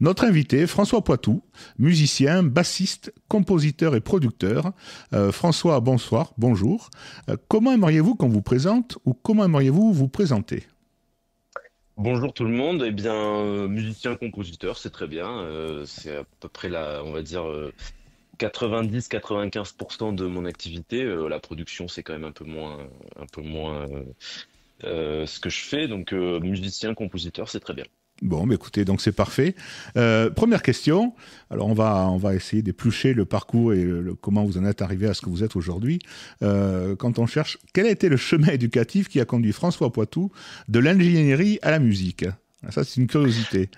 Notre invité, François Poitou, musicien, bassiste, compositeur et producteur. François, bonsoir, bonjour. Comment aimeriez-vous qu'on vous présente ou comment aimeriez-vous vous présenter? Bonjour tout le monde, eh bien musicien-compositeur, c'est très bien. C'est à peu près on va dire 90-95% de mon activité. La production, c'est quand même un peu moins ce que je fais. Donc musicien-compositeur, c'est très bien. Bon, bah écoutez, donc c'est parfait. Première question. Alors on va essayer d'éplucher le parcours et comment vous en êtes arrivé à ce que vous êtes aujourd'hui. Quand on cherche, quel a été le chemin éducatif qui a conduit François Poitou de l'ingénierie à la musique? Ça, c'est une curiosité.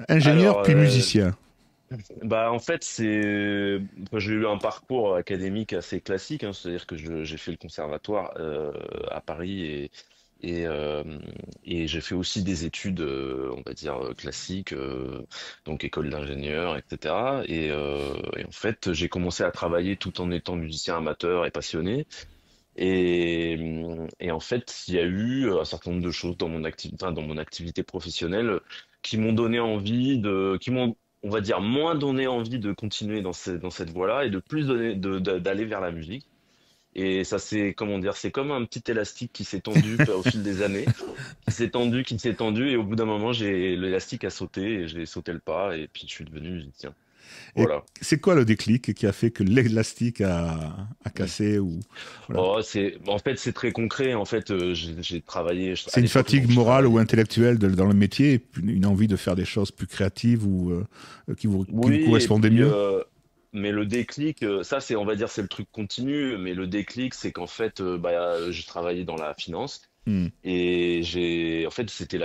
Ingénieur Alors, puis musicien. bah en fait j'ai eu un parcours académique assez classique, hein, c'est-à-dire que j'ai fait le conservatoire à Paris et et j'ai fait aussi des études, on va dire classiques, donc école d'ingénieur, etc. Et en fait, j'ai commencé à travailler tout en étant musicien amateur et passionné. Et en fait, il y a eu un certain nombre de choses dans dans mon activité professionnelle qui m'ont donné envie qui m'ont, on va dire, moins donné envie de continuer dans cette voie-là et de plus donné, d'aller vers la musique. Et ça, c'est, comment dire, c'est comme un petit élastique qui s'est tendu au fil des années, qui s'est tendu, et au bout d'un moment, l'élastique a sauté, et j'ai sauté le pas, et puis je suis devenu musicien. Et Voilà. c'est quoi le déclic qui a fait que l'élastique a cassé ou voilà. Oh, en fait, c'est très concret. En fait, j'ai travaillé C'est à une l'époque, fatigue donc je morale ou travaillais. intellectuelle dans le métier, et puis une envie de faire des choses plus créatives ou qui vous Oui, et correspondaient puis, mieux. mais le déclic, ça, c'est, on va dire, c'est le truc continu. Mais le déclic, c'est qu'en fait, j'ai travaillé dans la finance Hmm. et en fait, c'était de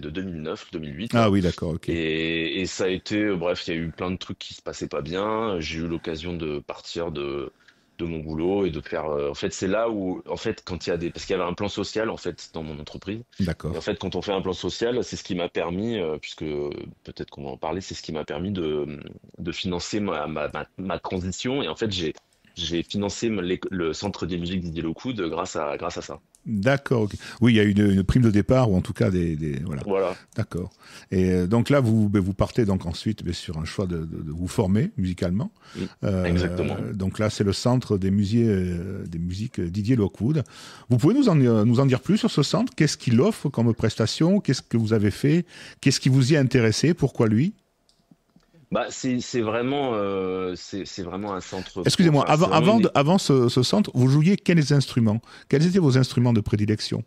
2009-2008 Ah là. oui, d'accord, ok. Et ça a été, bref, il y a eu plein de trucs qui se passaient pas bien. J'ai eu l'occasion de partir de mon boulot et de faire. En fait, c'est là où, en fait, quand il y a parce qu'il y avait un plan social en fait dans mon entreprise. Et en D'accord. fait, quand on fait un plan social, c'est ce qui m'a permis, puisque peut-être qu'on va en parler, c'est ce qui m'a permis de financer ma transition. Et en fait, j'ai financé le centre des musiques Didier Locoud grâce à ça. D'accord, ok. Oui, il y a une prime de départ, ou en tout cas voilà. Voilà. D'accord. Et donc là, vous partez donc ensuite sur un choix de vous former musicalement. Mm. Exactement. Donc là, c'est le centre des musiques Didier Lockwood. Vous pouvez nous en dire plus sur ce centre? Qu'est-ce qu'il offre comme prestation? Qu'est-ce que vous avez fait? Qu'est-ce qui vous y a intéressé? Pourquoi lui? Bah, c'est vraiment un centre Excusez-moi, enfin, c'est vraiment avant ce centre, vous jouiez quels instruments? Quels étaient vos instruments de prédilection?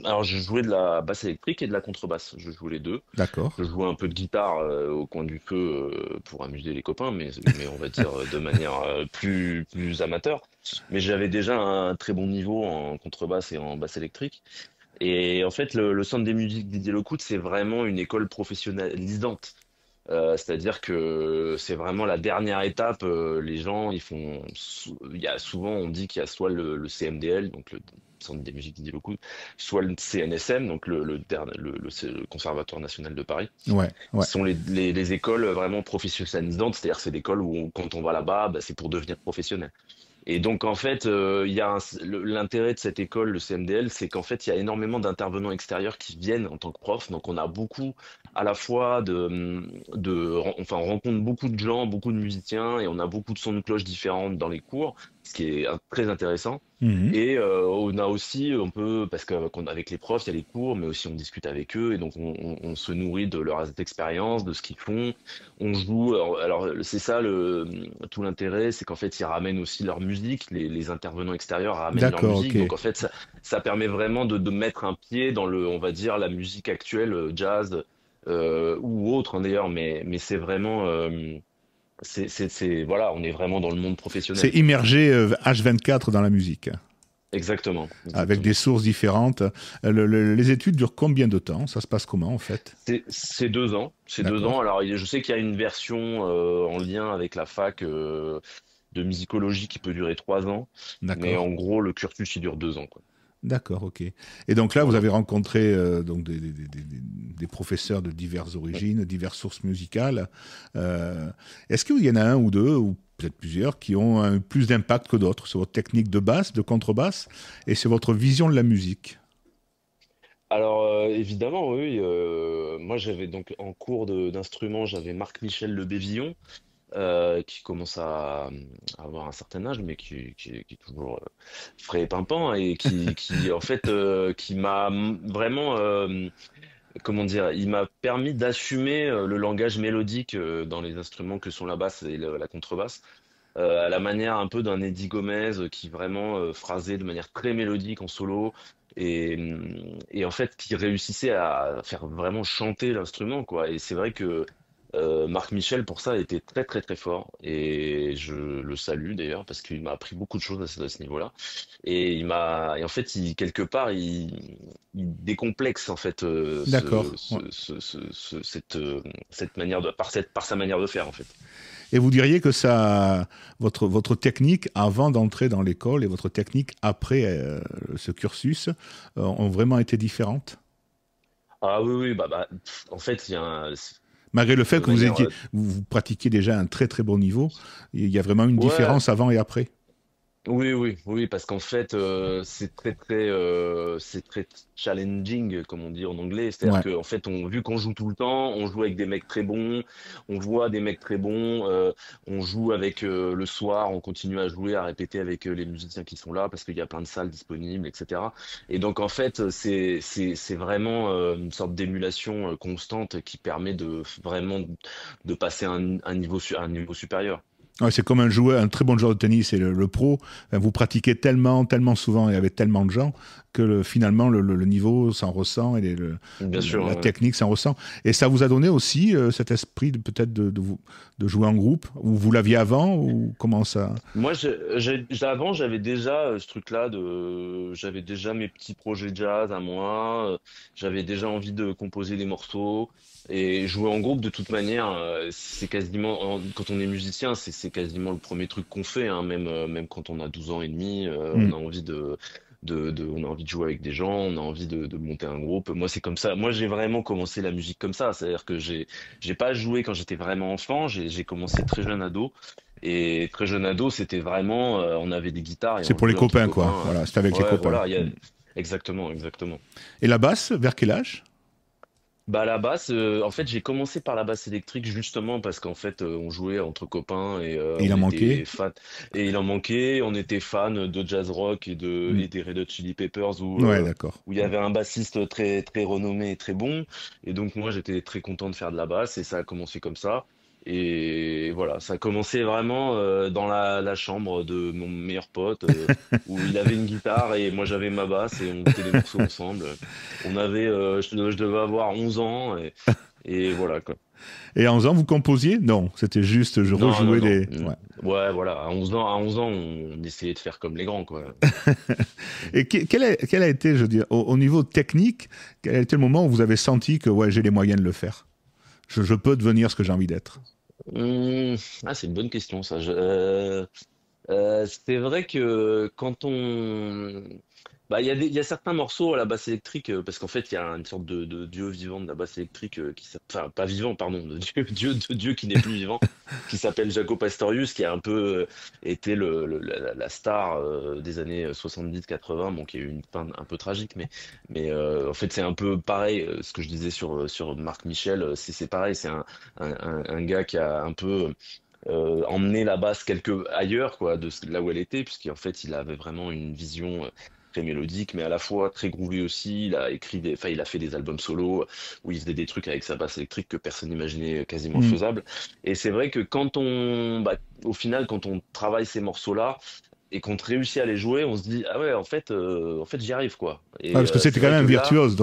alors je jouais de la basse électrique et de la contrebasse. Je jouais les deux. D'accord. Je jouais un peu de guitare au coin du feu pour amuser les copains, mais on va dire de manière plus amateur. Mais j'avais déjà un très bon niveau en contrebasse et en basse électrique. Et en fait, le Centre des musiques Didier Lecout, c'est vraiment une école professionnalisante. C'est-à-dire que c'est vraiment la dernière étape. Les gens, il y a souvent, on dit qu'il y a soit le CMDL, donc le Centre des musiques Didier Lecout, soit le CNSM, donc le Conservatoire national de Paris, Ouais, qui ouais. sont les écoles vraiment professionnalisantes. C'est-à-dire c'est l'école où quand on va là-bas, bah, c'est pour devenir professionnel. Et donc en fait, il y a l'intérêt de cette école, le CMDL, c'est qu'en fait, il y a énormément d'intervenants extérieurs qui viennent en tant que prof. Donc on a beaucoup à la fois enfin on rencontre beaucoup de gens, beaucoup de musiciens, et on a beaucoup de sons de cloche différentes dans les cours, ce qui est très intéressant. Mhm. Et on a aussi, on peut, parce qu'avec les profs, il y a les cours, mais aussi on discute avec eux, et donc on se nourrit de leurs expériences, de ce qu'ils font. On joue, alors c'est ça tout l'intérêt, c'est qu'en fait ils ramènent aussi leur musique, les intervenants extérieurs ramènent leur D'accord, musique, ok. donc en fait ça permet vraiment de mettre un pied dans on va dire, la musique actuelle, jazz ou autre, hein, d'ailleurs, mais c'est vraiment, voilà, on est vraiment dans le monde C'est professionnel, quoi. immergé H24 dans la musique, Exactement, avec des exactement. sources différentes. Les études durent combien de temps? Ça se passe comment en fait? C'est 2 ans. C'est deux D'accord, ans. Alors, je sais qu'il y a une version en lien avec la fac de musicologie qui peut durer 3 ans, mais d'accord, en gros, le cursus il dure 2 ans, quoi. d'accord, ok. Et donc là, vous Voilà. avez rencontré donc des professeurs de diverses origines, diverses sources musicales. Euh, Est-ce qu'il y en a un ou deux, ou peut-être plusieurs, qui ont plus d'impact que d'autres sur votre technique de basse, de contrebasse, et sur votre vision de la musique? Alors évidemment, oui. Moi, j'avais donc en cours d'instrument, j'avais Marc Michel Le Bévillon, qui commence à avoir un certain âge, mais qui est toujours frais et pimpant, et qui en fait, qui m'a vraiment, comment dire, il m'a permis d'assumer le langage mélodique dans les instruments que sont la basse et la contrebasse, à la manière un peu d'un Eddie Gomez qui vraiment phrasait de manière très mélodique en solo. Et en fait, qui réussissait à faire vraiment chanter l'instrument, quoi. Et c'est vrai que Marc Michel, pour ça, était très très très fort et je le salue d'ailleurs parce qu'il m'a appris beaucoup de choses à ce niveau-là et et en fait, quelque part, il décomplexe en fait D'accord. Ouais. cette manière par sa manière de faire en fait. Et vous diriez que ça, votre technique avant d'entrer dans l'école et votre technique après ce cursus ont vraiment été différentes? Ah oui oui en fait il y a Malgré le fait de que vous manière étiez, vous pratiquiez déjà un très très bon niveau, il y a vraiment une ouais. différence avant et après. Oui, oui, oui, parce qu'en fait, c'est très challenging, comme on dit en anglais. C'est-à-dire Ouais. qu'en fait, vu qu'on joue tout le temps, on joue avec des mecs très bons, on voit des mecs très bons, on joue avec le soir, on continue à jouer, à répéter avec les musiciens qui sont là, parce qu'il y a plein de salles disponibles, etc. Et donc, en fait, c'est vraiment une sorte d'émulation constante qui permet de vraiment de passer à un niveau supérieur. Ouais, c'est comme un joueur, un très bon joueur de tennis et le pro. Enfin, vous pratiquez tellement, tellement souvent et avec tellement de gens que finalement le niveau s'en ressent et Bien sûr, la ouais. technique s'en ressent. Et ça vous a donné aussi cet esprit peut-être de jouer en groupe ou vous l'aviez avant ou comment ça? Moi, avant, j'avais déjà ce truc-là j'avais déjà mes petits projets jazz à moi, j'avais déjà envie de composer des morceaux et jouer en groupe de toute manière, c'est quasiment, quand on est musicien, c'est quasiment le premier truc qu'on fait, hein, même quand on a 12 ans et demi, Hmm. on a envie on a envie de jouer avec des gens, on a envie de monter un groupe. Moi, c'est comme ça. Moi, j'ai vraiment commencé la musique comme ça. C'est-à-dire que j'ai pas joué quand j'étais vraiment enfant. J'ai commencé très jeune ado. Et très jeune ado, c'était vraiment, on avait des guitares et C'est on pour les jouait entre copains, quoi. copains. Voilà, c'était avec les Ouais, copains. voilà, Hmm. exactement, exactement. Et la basse, vers quel âge? Bah la basse, en fait, j'ai commencé par la basse électrique justement parce qu'en fait, on jouait entre copains et Et il on en était manquait? fans. Et il en manquait. On était fans de jazz rock Hmm. et des Red Hot Chili Peppers Ouais, d'accord. où il y avait un bassiste très très renommé et très bon. Et donc moi, j'étais très content de faire de la basse et ça a commencé comme ça. Et voilà, ça a commencé vraiment dans la chambre de mon meilleur pote où il avait une guitare et moi j'avais ma basse et on faisait des morceaux ensemble. Je devais avoir 11 ans et voilà quoi. Et à 11 ans, vous composiez? Non, c'était juste, je Non, non, rejouais non. des... Ouais. Ouais, voilà. À 11 ans, on essayait de faire comme les grands, quoi. Et quel a été, je veux dire, au niveau technique, quel a été le moment où vous avez senti que ouais, j'ai les moyens de le faire? Je peux devenir ce que j'ai envie d'être. Hum, ah, c'est une bonne question, ça. C'est vrai que quand on... Bah, il y a certains morceaux à la basse électrique, parce qu'en fait, il y a une sorte de dieu vivant de la basse électrique, enfin, pas vivant, pardon, de Dieu qui n'est plus vivant, qui s'appelle Jaco Pastorius, qui a un peu été la star des années 70-80, bon, qui a eu une fin un peu tragique, mais en fait, c'est un peu pareil, ce que je disais sur Marc Michel, c'est pareil, c'est un gars qui a un peu emmener la basse quelque ailleurs, quoi, là où elle était, puisqu'en fait, il avait vraiment une vision très mélodique, mais à la fois très groovy aussi. Enfin, il a fait des albums solo où il faisait des trucs avec sa basse électrique que personne n'imaginait quasiment Hmm. faisable. Et c'est vrai que au final, quand on travaille ces morceaux-là, et qu'on réussit à les jouer, on se dit ah ouais en fait j'y arrive quoi. Ouais, Et parce que c'était c'est quand vrai même que un là, virtuose.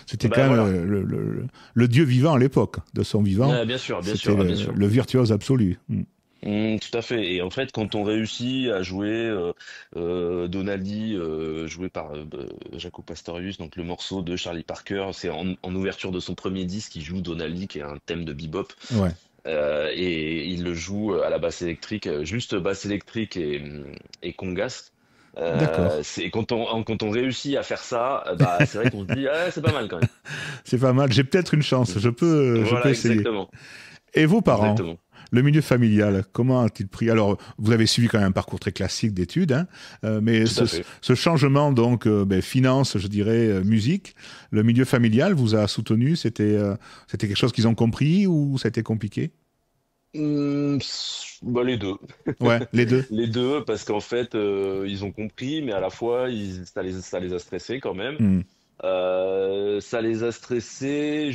C'était quand bah même voilà. le dieu vivant à l'époque, de son vivant. Bien sûr, bien C'était sûr, ah, bien sûr. le virtuose absolu. Hmm. Tout à fait. Et en fait, quand on réussit à jouer Donali, joué par Jaco Pastorius, donc le morceau de Charlie Parker, c'est en ouverture de son premier disque, il joue Donali, qui est un thème de bebop, Ouais, et il le joue à la basse électrique, juste basse électrique et congas. d'accord. Quand on réussit à faire ça, bah c'est vrai qu'on se dit ah, c'est pas mal quand même. C'est pas mal. J'ai peut-être une chance. Je peux Voilà, essayer. exactement, Et vos parents? exactement. Le milieu familial, comment a-t-il pris? Alors, vous avez suivi quand même un parcours très classique d'études, hein, mais Tout à fait. ce changement, donc, finance, je dirais, musique, le milieu familial vous a soutenu? C'était quelque chose qu'ils ont compris ou ça a été compliqué? Bah, les deux. Ouais, les deux. Les deux, parce qu'en fait, ils ont compris, mais à la fois, ça les a stressés quand même. Hmm. Ça les a stressés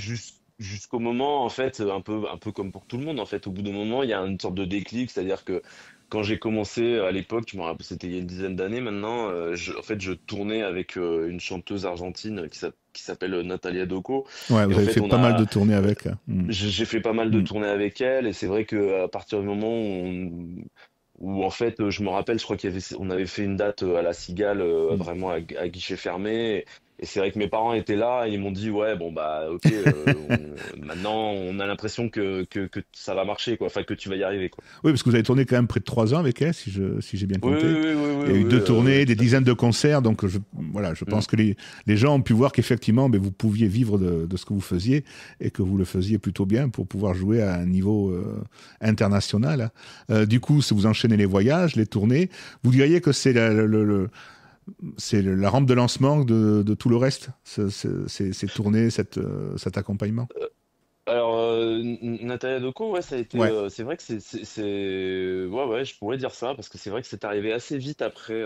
jusqu'au moment, en fait, un peu comme pour tout le monde, en fait. Au bout d'un moment, il y a une sorte de déclic, c'est-à-dire que quand j'ai commencé à l'époque, je me rappelle, c'était il y a une dizaine d'années maintenant, en fait, je tournais avec une chanteuse argentine qui s'appelle Natalia Docco. Ouais, Et vous en avez fait, fait pas mal de tournées avec. Hmm. j'ai fait pas mal de Hmm. tournées avec elle, et c'est vrai que à partir du moment où en fait, je me rappelle, je crois on avait fait une date à la Cigale, Hmm. vraiment à guichet fermé. Et c'est vrai que mes parents étaient là et ils m'ont dit, ouais, bon, bah, ok, maintenant, on a l'impression que ça va marcher, quoi. Enfin, que tu vas y arriver, quoi. Oui, parce que vous avez tourné quand même près de 3 ans avec elle, si j'ai bien Oui, compté. oui, oui, oui, Il y a eu oui, 2 tournées, des tout à fait. dizaines de concerts, donc voilà, je Mm. pense que les gens ont pu voir qu'effectivement, vous pouviez vivre de ce que vous faisiez et que vous le faisiez plutôt bien pour pouvoir jouer à un niveau international. Du coup, si vous enchaînez les voyages, les tournées, vous diriez que c'est la rampe de lancement de tout le reste, ces tournées, cet accompagnement. Alors, Natalia Doko, ouais, ça a été, Ouais. c'est vrai que ouais, ouais, je pourrais dire ça, parce que c'est vrai que c'est arrivé assez vite après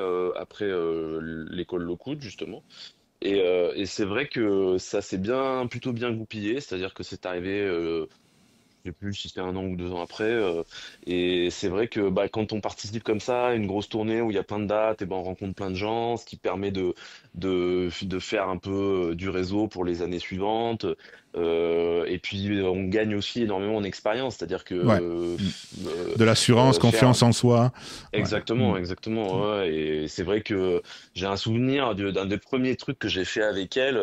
l'école Lockwood, justement. Et c'est vrai que ça s'est plutôt bien goupillé, c'est-à-dire que c'est arrivé, je sais plus si c'était 1 an ou 2 ans après. Et c'est vrai que bah, quand on participe comme ça à une grosse tournée où il y a plein de dates, et ben on rencontre plein de gens, ce qui permet de faire un peu du réseau pour les années suivantes. Et puis on gagne aussi énormément en expérience, c'est-à-dire que Ouais. Mm. De l'assurance, faire confiance en soi. Ouais. Mm. exactement, exactement, ouais. Et c'est vrai que j'ai un souvenir d'un des premiers trucs que j'ai fait avec elle.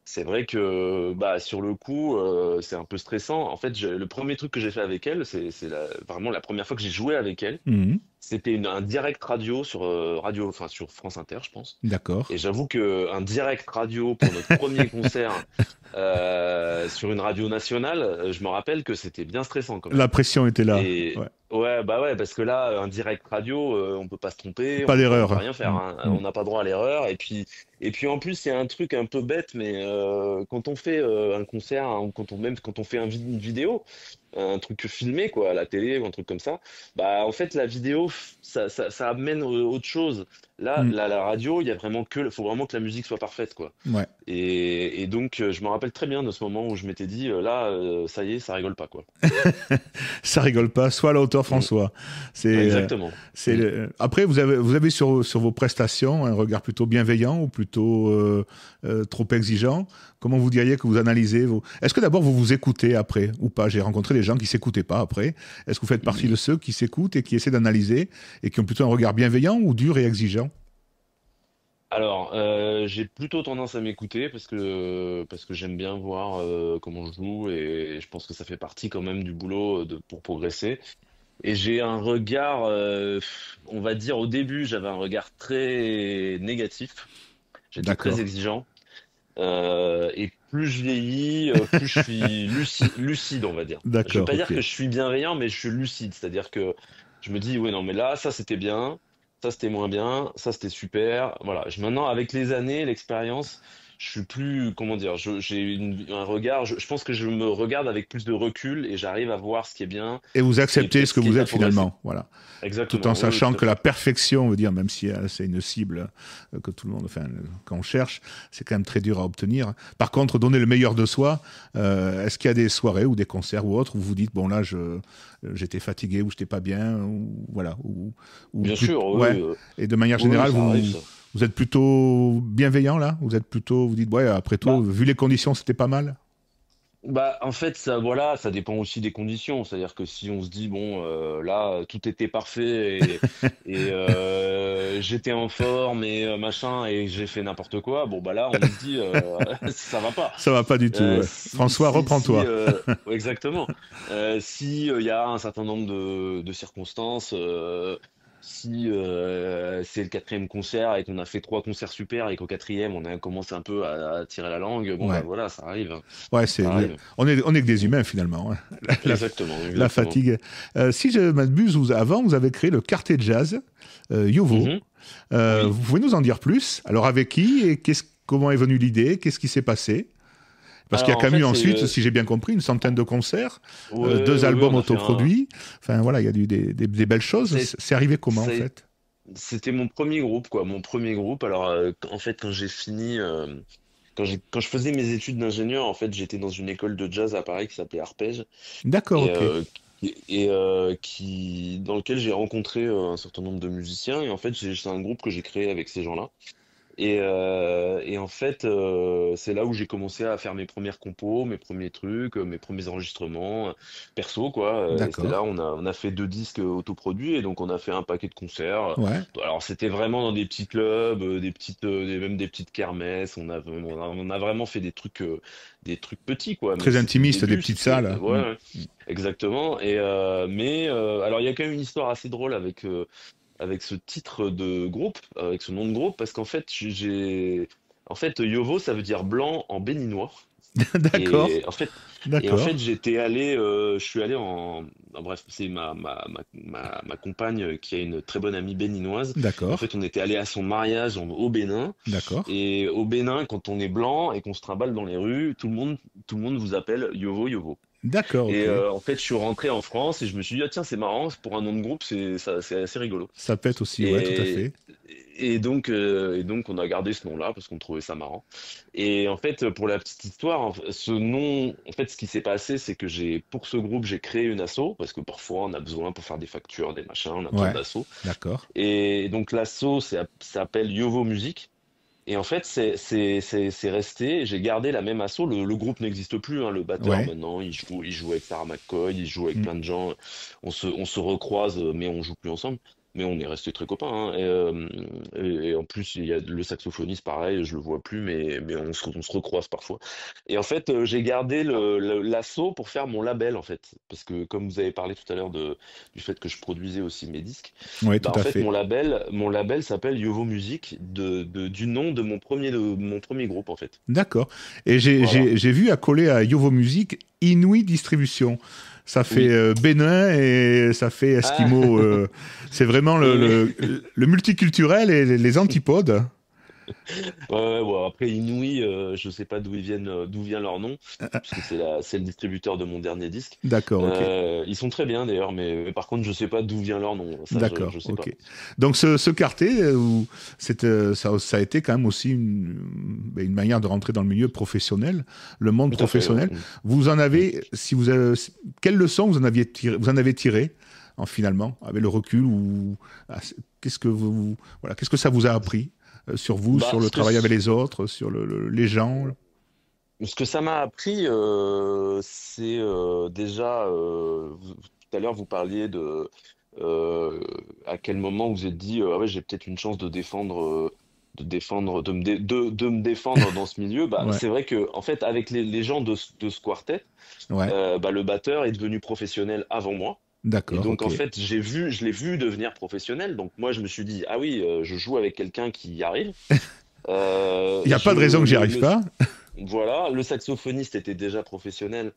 C'est vrai que bah sur le coup, c'est un peu stressant. En fait, le premier truc que j'ai fait avec elle, vraiment la première fois que j'ai joué avec elle. Mhm. C'était un direct radio sur enfin sur France Inter, je pense. D'accord. Et j'avoue que un direct radio pour notre premier concert sur une radio nationale, je me rappelle que c'était bien stressant quand même. La pression était là. Et Ouais. ouais, bah ouais, parce que là, un direct radio, on peut pas se tromper, Pas on peut d'erreur. rien faire, Mm. hein. Mm. On n'a pas droit à l'erreur. Et puis en plus, il y a un truc un peu bête, mais quand on fait un concert, hein, ou quand on fait une vidéo, un truc filmé quoi, à la télé ou un truc comme ça, bah en fait la vidéo, ça amène autre chose. Là, Mm. la radio, il y a vraiment faut vraiment que la musique soit parfaite quoi. Ouais. Et donc, je me rappelle très bien de ce moment où je m'étais dit, là, ça y est, ça rigole pas, quoi. Ça rigole pas. Soit à la hauteur, Mm. François. C'est, euh, Exactement. Mm. Après, vous avez sur vos prestations un regard plutôt bienveillant ou plutôt trop exigeant. Comment vous diriez que vous analysez vos... Est-ce que d'abord vous vous écoutez après ou pas? J'ai rencontré des gens qui s'écoutaient pas après. Est-ce que vous faites partie de ceux qui s'écoutent et qui essaient d'analyser et qui ont plutôt un regard bienveillant ou dur et exigeant? Alors, j'ai plutôt tendance à m'écouter parce que j'aime bien voir comment je joue et je pense que ça fait partie quand même du boulot pour progresser. Et j'ai un regard, on va dire au début, j'avais un regard très négatif. J'étais très D'accord. exigeant. Et plus je vieillis, plus je suis lucide, on va dire. Je vais D'accord, pas dire ok. que je suis bienveillant, mais je suis lucide. C'est-à-dire que je me dis, oui, non, mais là, ça c'était bien, ça c'était moins bien, ça c'était super. Voilà. Maintenant, avec les années, l'expérience, je suis plus, comment dire, j'ai un regard, je pense que je me regarde avec plus de recul et j'arrive à voir ce qui est bien Et vous et acceptez peut-être ce ce que qui vous est à êtes progresser. finalement. Voilà. Tout en Exactement, oui, oui, sachant tout à que la fait. perfection, on veut dire, même si c'est une cible que tout le monde, enfin, qu'on cherche, c'est quand même très dur à obtenir. Par contre, donner le meilleur de soi, est-ce qu'il y a des soirées ou des concerts ou autres où vous dites, bon là, j'étais fatigué ou j'étais pas bien, ou voilà, ou Bien plus, sûr, oui, ouais. Et de manière oui, oui, générale, ça arrive ça. vous êtes plutôt bienveillant là. Vous êtes plutôt, vous dites, ouais, après tout, Bah, vu les conditions, c'était pas mal. Bah, en fait, ça, voilà, ça dépend aussi des conditions. C'est-à-dire que si on se dit, bon, là, tout était parfait et j'étais en forme et machin et j'ai fait n'importe quoi, bon, bah là, on se dit, ça va pas. Ça va pas du tout. Ouais. François, reprends-toi. Ouais, exactement. Si il y a un certain nombre de circonstances, si c'est le quatrième concert et qu'on a fait trois concerts super et qu'au quatrième on a commencé un peu à tirer la langue, bon bah Ouais. voilà, ça arrive, hein. Ouais, Ça arrive. on est que des Mm. humains finalement, hein. La, Exactement, la exactement. fatigue. Si je m'abuse, avant, vous avez créé le quartet jazz Yovo. Mhm. Oui. Vous pouvez nous en dire plus? Alors, avec qui et comment est venue l'idée? Qu'est-ce qui s'est passé? Parce qu'il y a Alors en quand même eu fait, ensuite, si j'ai bien compris, une centaine de concerts, ouais, deux ouais, ouais, albums on a fait un. autoproduits. Enfin, voilà, il y a eu des belles choses. Ça a C'est arrivé comment, en ça a fait? C'était mon premier groupe, quoi, mon premier groupe. Alors, en fait, quand j'ai fini, quand je faisais mes études d'ingénieur, en fait, j'étais dans une école de jazz à Paris qui s'appelait Arpège D'accord, et, ok. dans lequel j'ai rencontré un certain nombre de musiciens. Et en fait, c'est un groupe que j'ai créé avec ces gens-là. Et en fait, c'est là où j'ai commencé à faire mes premières compos, mes premiers trucs, mes premiers enregistrements perso, quoi. Et c'était D'accord. là, on a fait deux disques autoproduits et donc on a fait un paquet de concerts. Ouais. Alors c'était vraiment dans des petits clubs, même des petites kermesses. On a vraiment fait des trucs petits, quoi. Mais Très c'était le intimiste, des début, petites c'était salles. ouais, ouais, exactement. Alors il y a quand même une histoire assez drôle avec ce titre de groupe, avec ce nom de groupe, parce qu'en fait, en fait, Yovo, ça veut dire blanc en béninois. D'accord. Et en fait, D'accord. je suis allé bref, c'est ma compagne qui a une très bonne amie béninoise. Et en D'accord. fait, on était allé à son mariage au Bénin. D'accord. Et au Bénin, quand on est blanc et qu'on se trimballe dans les rues, tout le monde vous appelle Yovo, Yovo. D'accord, Et ok. en fait, je suis rentré en France et je me suis dit, ah tiens, c'est marrant, pour un nom de groupe, c'est assez rigolo. Ça pète aussi, ouais, tout à Et, fait. et donc, on a gardé ce nom-là parce qu'on trouvait ça marrant. Et en fait, pour la petite histoire, ce nom, en fait, ce qui s'est passé, c'est que pour ce groupe, j'ai créé une asso parce que parfois, on a besoin pour faire des factures, des machins, on a besoin Ouais. d'asso. D'accord. Et donc, l'asso, s'appelle Yovo Music. Et en fait, c'est resté. J'ai gardé la même asso. Le groupe n'existe plus, hein. Le batteur Ouais. maintenant, il joue avec Sarah McCoy, il joue avec Mm. plein de gens. On se recroise, mais on joue plus ensemble. Mais on est resté très copains, hein. Et en plus, il y a le saxophoniste, pareil, je le vois plus, mais on se recroise parfois. Et en fait, j'ai gardé l'assaut pour faire mon label, en fait. Parce que comme vous avez parlé tout à l'heure du fait que je produisais aussi mes disques, Ouais, tout bah en à fait, fait. mon label s'appelle Yovo Music du nom de mon premier groupe, en fait. D'accord. Et Voilà. j'ai vu accoler à Yovo Music Inouï Distribution. Ça fait Oui. Bénin et ça fait Ah, Esquimau. C'est vraiment oui, le, oui. le multiculturel et les antipodes. Ouais, ouais, bon, après, Inouï, je sais pas d'où vient leur nom, puisque c'est le distributeur de mon dernier disque. D'accord, ok. Ils sont très bien d'ailleurs, mais par contre, je sais pas d'où vient leur nom. Ça, je D'accord, sais pas. ok. Donc ce quartet, ça a été quand même aussi une manière de rentrer dans le milieu professionnel, le monde Tout à fait, ouais. professionnel. Vous en Mm. avez, si vous avez, quelles leçons vous en avez tiré finalement, avec le recul ou qu'est-ce que voilà, qu'est-ce que ça vous a appris sur vous, Bah, sur le travail avec les autres, sur les gens? ce que ça m'a appris, c'est déjà, tout à l'heure, vous parliez euh, à quel moment vous êtes dit, ah ouais, j'ai peut-être une chance de me défendre dans ce milieu. Bah, Ouais, c'est vrai que, en fait, avec les gens de ce quartet, ouais, bah, le batteur est devenu professionnel avant moi. Et d'accord, donc, ok. en fait, je l'ai vu devenir professionnel. Donc, moi, je me suis dit, ah oui, je joue avec quelqu'un qui y arrive. Il n'y a pas de raison que j'y arrive Le, pas. voilà, le saxophoniste était déjà professionnel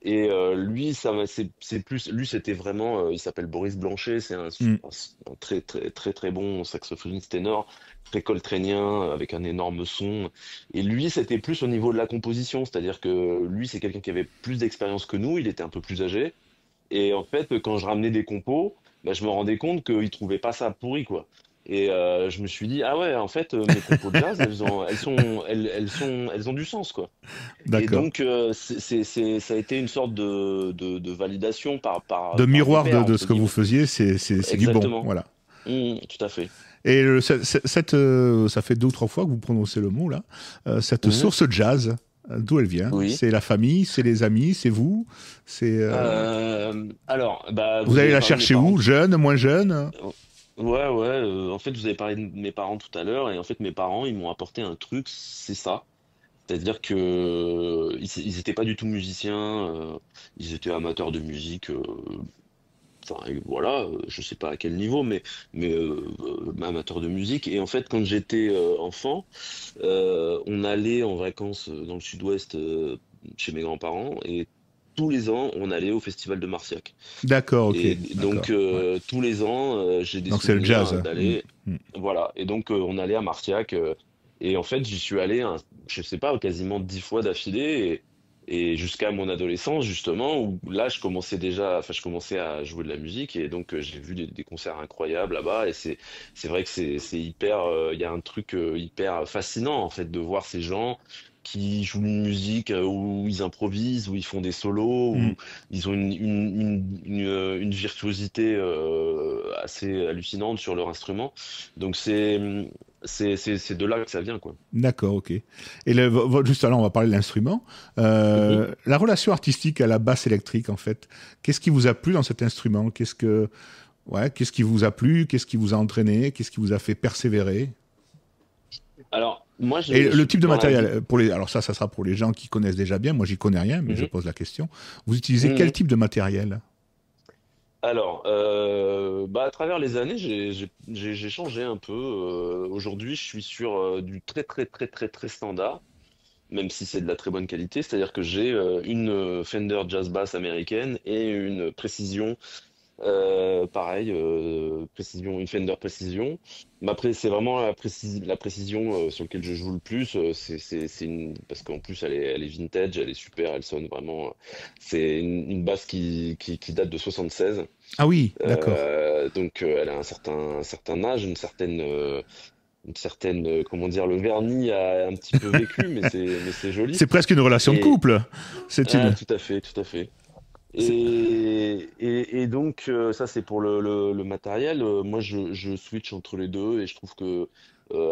et lui, c'est plus, lui c'était vraiment, il s'appelle Boris Blanchet, c'est Hmm, un très très très très bon saxophoniste ténor, très coltrénien avec un énorme son. Et lui, c'était plus au niveau de la composition, c'est-à-dire que lui, c'est quelqu'un qui avait plus d'expérience que nous, il était un peu plus âgé. Et en fait, quand je ramenais des compos, bah, je me rendais compte qu'il trouvait pas ça pourri, quoi. Et je me suis dit, ah ouais, en fait, mes compos de jazz, elles ont du sens, quoi. Et d'accord. donc, ça a été une sorte de validation De par mes miroir pairs, de entre ce que vous guillemets. faisiez, c'est du bon, Exactement. voilà. Tout à fait. Et ça fait 2 ou 3 fois que vous prononcez le mot là. Cette Mhm. source jazz, d'où elle vient? Oui. C'est la famille, c'est les amis, c'est vous? C'est Alors, bah, vous vous allez avez la parlé de mes chercher parents. où? Jeune, moins jeune? Ouais, ouais. En fait, vous avez parlé de mes parents tout à l'heure, et en fait, mes parents, ils m'ont apporté un truc, c'est ça. C'est-à-dire que ils étaient pas du tout musiciens, ils étaient amateurs de musique, enfin voilà, je sais pas à quel niveau, amateur de musique. Et en fait, quand j'étais enfant, on allait en vacances dans le sud-ouest chez mes grands-parents et tous les ans, on allait au festival de Marciac. D'accord, ok, Et donc d'accord. Ouais. tous les ans, j'ai des Donc c'est le jazz. souvenirs d'aller, Mm. voilà. Et donc on allait à Marciac et en fait j'y suis allé, je sais pas, quasiment 10 fois d'affilée et jusqu'à mon adolescence justement où là je commençais déjà, enfin je commençais à jouer de la musique et donc j'ai vu des concerts incroyables là-bas et c'est vrai que c'est hyper, il y a un truc hyper fascinant en fait de voir ces gens qui jouent une musique où ils improvisent, où ils font des solos, Mm. où ils ont une virtuosité assez hallucinante sur leur instrument. Donc c'est de là que ça vient, quoi. D'accord, ok. Et juste là, on va parler de l'instrument. Mhm. La relation artistique à la basse électrique, en fait, qu'est-ce qui vous a plu dans cet instrument? Ouais, qu'est-ce qui vous a plu? Qu'est-ce qui vous a entraîné? Qu'est-ce qui vous a fait persévérer? Alors, moi, Et le type de dans la vie. matériel, alors ça sera pour les gens qui connaissent déjà bien. Moi, j'y connais rien, mais je Mhm. pose la question. Vous utilisez quel Mhm. type de matériel? Alors, à travers les années, j'ai changé un peu. Aujourd'hui, je suis sur du très, très, très, très, très standard, même si c'est de la très bonne qualité. C'est-à-dire que j'ai une Fender Jazz Bass américaine et une Précision. Pareil, précision, une Fender Précision. C'est vraiment la précision sur laquelle je joue le plus. Parce qu'en plus elle est vintage, elle est super, elle sonne vraiment. C'est une basse qui date de 76. Ah oui, d'accord. Donc elle a un certain âge, comment dire, le vernis a un petit peu vécu, mais c'est joli. C'est presque une relation de Et couple. C'est une. tout à fait, tout à fait. c'est- Et donc, ça, c'est pour le matériel. Moi, je switch entre les deux et je trouve que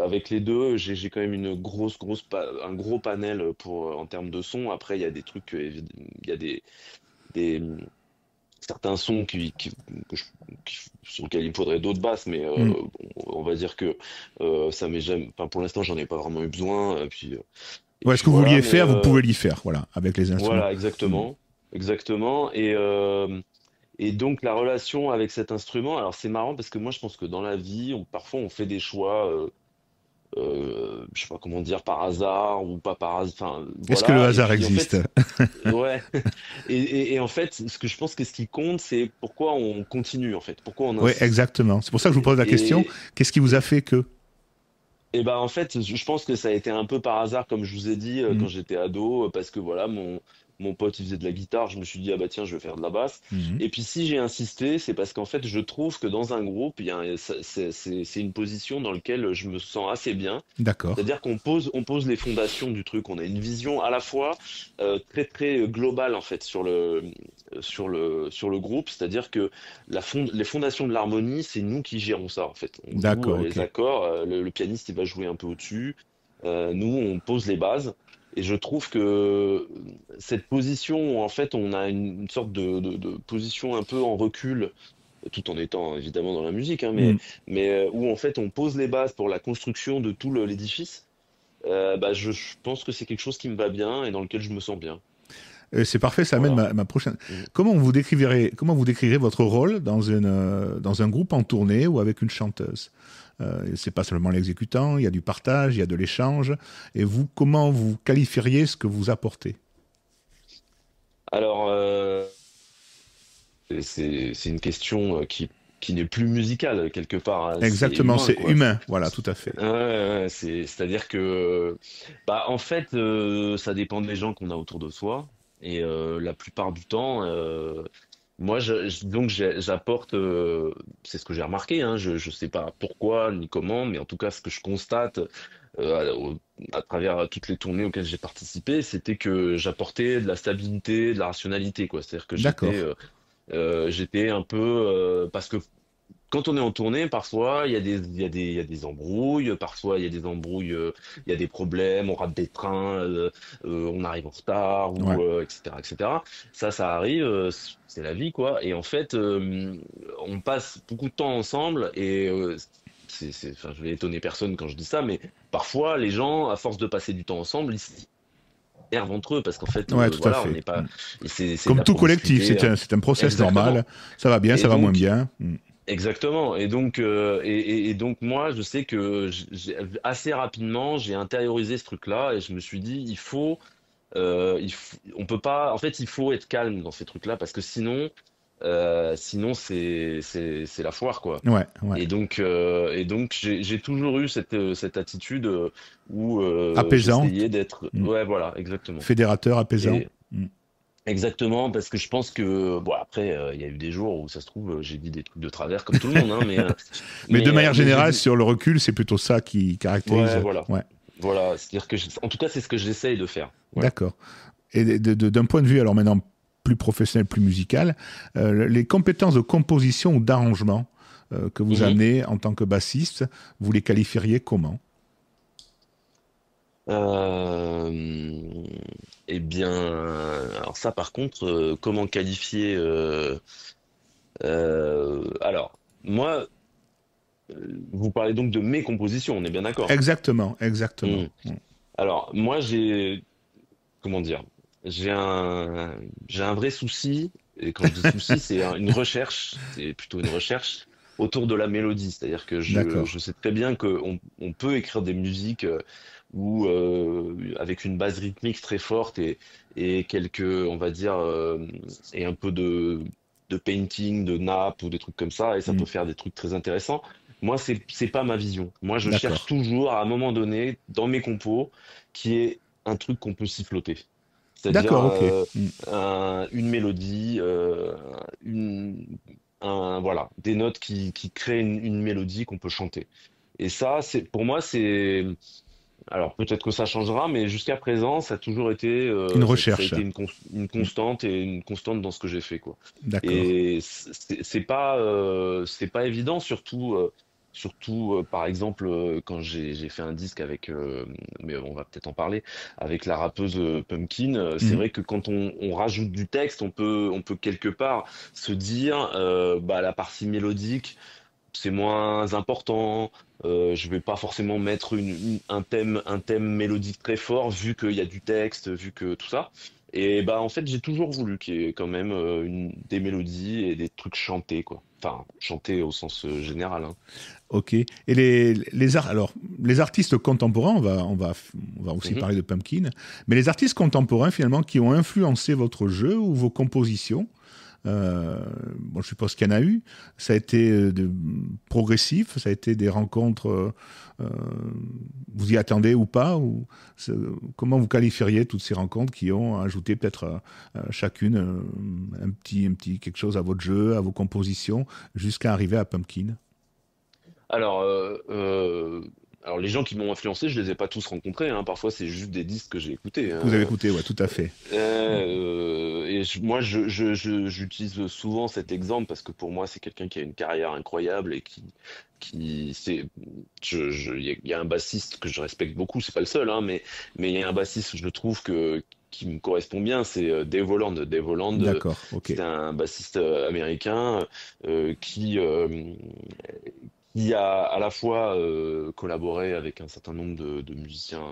avec les deux, j'ai quand même une un gros panel en termes de son. Après, il y a des trucs, il y a des, certains sons sur lesquels il me faudrait d'autres basses, mais Hmm. on va dire que ça m'est jamais, enfin, pour l'instant, j'en ai pas vraiment eu besoin. Et Ouais, ce puis que vous voilà, vouliez faire, vous pouvez l'y faire, voilà, avec les instruments. voilà, Hmm. exactement. Exactement. Et donc la relation avec cet instrument, alors c'est marrant parce que moi je pense que dans la vie, parfois on fait des choix, je sais pas comment dire, par hasard ou pas par hasard, enfin Est-ce que le voilà. Et hasard puis en existe? fait, ouais. Et en fait, ce que je pense que ce qui compte, c'est pourquoi on continue en fait, pourquoi on Oui, insiste. exactement. C'est pour ça que je vous pose la question. Et, Qu'est-ce qui vous a fait que? et ben en fait, je pense que ça a été un peu par hasard, comme je vous ai dit, Hmm. quand j'étais ado, parce que voilà, mon pote il faisait de la guitare, je me suis dit, ah bah tiens, je vais faire de la basse. Mhm. Et puis si j'ai insisté, c'est parce qu'en fait, je trouve que dans un groupe, il y a c'est une position dans laquelle je me sens assez bien. D'accord. C'est-à-dire on pose les fondations du truc. On a une vision à la fois très très globale en fait sur le groupe. C'est-à-dire que les fondations de l'harmonie, c'est nous qui gérons ça en fait. On joue D'accord, les ok. accords, le pianiste il va jouer un peu au-dessus. Nous on pose les bases. Et je trouve que cette position où en fait on a une sorte de position un peu en recul tout en étant évidemment dans la musique, hein, Hmm. mais où en fait on pose les bases pour la construction de tout l'édifice, je pense que c'est quelque chose qui me va bien et dans lequel je me sens bien. C'est parfait, ça amène Voilà. ma prochaine. Mhm. Comment vous décrirez votre rôle dans un groupe en tournée ou avec une chanteuse? C'est pas seulement l'exécutant, il y a du partage, il y a de l'échange. Et vous, comment vous qualifieriez ce que vous apportez? Alors, c'est une question qui n'est plus musicale quelque part, hein, c'est Exactement, humain c'est quoi. humain. Voilà, tout à fait. Ouais, ouais, c'est-à-dire que, en fait, ça dépend des gens qu'on a autour de soi. Et la plupart du temps, moi, j'apporte, c'est ce que j'ai remarqué, hein, je sais pas pourquoi ni comment, mais en tout cas, ce que je constate à travers toutes les tournées auxquelles j'ai participé, c'était que j'apportais de la stabilité, de la rationalité, quoi. C'est-à-dire que D'accord. j'étais un peu, parce que quand on est en tournée, parfois, il y a des embrouilles, parfois, il y a des embrouilles, il y a des problèmes, on rate des trains, on arrive en retard, Ouais. etc., etc. Ça arrive, c'est la vie, quoi. Et en fait, on passe beaucoup de temps ensemble et enfin, je vais étonner personne quand je dis ça, mais parfois, les gens, à force de passer du temps ensemble, servent entre eux, parce qu'en fait, Ouais, tout à voilà, on fait. n'est pas, et c'est de Comme la tout collectif, promiscuité, hein. c'est un process Exactement. normal. Ça va bien, Et ça va moins donc, bien. exactement. Et donc, et donc moi, je sais que assez rapidement, j'ai intériorisé ce truc-là et je me suis dit, on peut pas. En fait, il faut être calme dans ces trucs-là parce que sinon c'est la foire, quoi. Ouais, ouais. Et donc j'ai toujours eu cette attitude où Apaisant, j'essayais d'être. mm. Ouais, voilà, exactement. Fédérateur, apaisant. Et exactement, parce que je pense que bon après, il y a eu des jours où ça se trouve, j'ai dit des trucs de travers comme tout le monde, hein, Mais de manière mais j'ai générale, dit. sur le recul, c'est plutôt ça qui Ouais, caractérise. voilà. Ouais, Voilà, c'est-à-dire que, en tout cas, c'est ce que j'essaye de faire. Voilà. d'accord. Et d'un point de vue, alors maintenant plus professionnel, plus musical, les compétences de composition ou d'arrangement que vous Mhm. amenez en tant que bassiste, vous les qualifieriez comment? Euh, eh bien, alors ça, par contre, comment qualifier alors, moi, vous parlez donc de mes compositions, on est bien d'accord. Exactement, exactement. Hmm. Alors, moi, comment dire, j'ai un vrai souci, et quand je dis souci, c'est une recherche, c'est plutôt une recherche autour de la mélodie. C'est-à-dire que D'accord. je sais très bien qu'on peut écrire des musiques avec une base rythmique très forte et quelques, on va dire, et un peu de painting, de nappe ou des trucs comme ça, et ça Mm. peut faire des trucs très intéressants. Moi, c'est pas ma vision. Moi, je cherche D'accord. toujours à un moment donné, dans mes compos, qui est un truc qu'on peut siffloter. C'est-à-dire D'accord, ok. Mm. une mélodie, voilà, des notes qui créent une mélodie qu'on peut chanter. Et ça, pour moi, alors peut-être que ça changera, mais jusqu'à présent, ça a toujours été, Une ça a recherche. été une Mm. constante et une constante dans ce que j'ai fait, quoi. D'accord. Et c'est pas évident, surtout par exemple quand j'ai fait un disque avec, mais on va peut-être en parler, avec la rappeuse Pumpkin. C'est Mm. vrai que quand on rajoute du texte, on peut quelque part se dire, bah la partie mélodique c'est moins important. Je vais pas forcément mettre un thème mélodique très fort vu qu'il y a du texte, vu que tout ça. Et bah en fait j'ai toujours voulu qu'il y ait quand même des mélodies et des trucs chantés, quoi. Enfin chantés au sens général, hein. Ok. Et alors, les artistes contemporains, on va aussi Mhm. parler de Pumpkin, mais les artistes contemporains finalement qui ont influencé votre jeu ou vos compositions, bon, je suppose qu'il y en a eu, ça a été progressif, ça a été des rencontres, euh, vous y attendez ou pas, comment vous qualifieriez toutes ces rencontres qui ont ajouté peut-être chacune un petit quelque chose à votre jeu, à vos compositions, jusqu'à arriver à Pumpkin? Alors, alors les gens qui m'ont influencé, je les ai pas tous rencontrés, hein. Parfois, c'est juste des disques que j'ai écoutés, Que vous avez hein. écouté, ouais, tout à fait. Et moi, j'utilise souvent cet exemple parce que pour moi, c'est quelqu'un qui a une carrière incroyable et il y a un bassiste que je respecte beaucoup, c'est pas le seul, hein, mais il y a un bassiste, je trouve qui me correspond bien, c'est Dave Holland. Dave Holland, D'accord, ok. c'est un bassiste américain qui a à la fois collaboré avec un certain nombre de musiciens